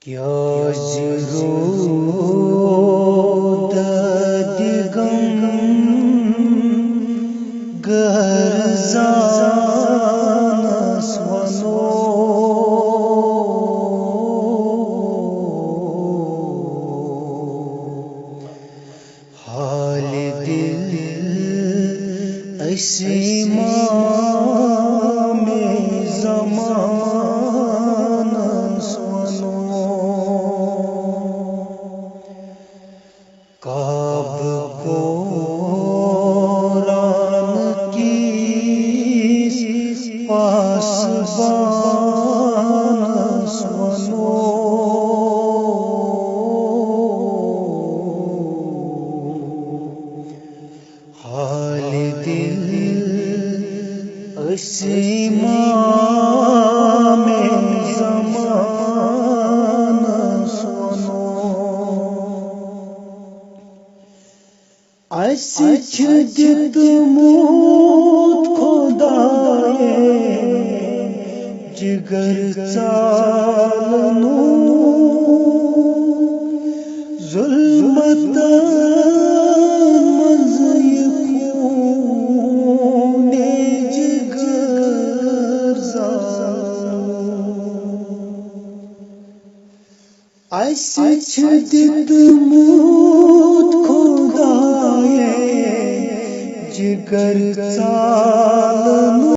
کیا ضرورت غم گرزانس ونو حال دل اسمام زمانس ونو کعب قرآن کی پاسبانس ونو حال دل اسمام زمانس ونو اَسہِ چھِ دِتمُت خۄدایے جِگر ژالنُک ظُلمتن منٛز یہِ خوٗنِ جِگر زالنُک اَسہِ چھِ دِتمُت خۄدایے جِگر ژالنُک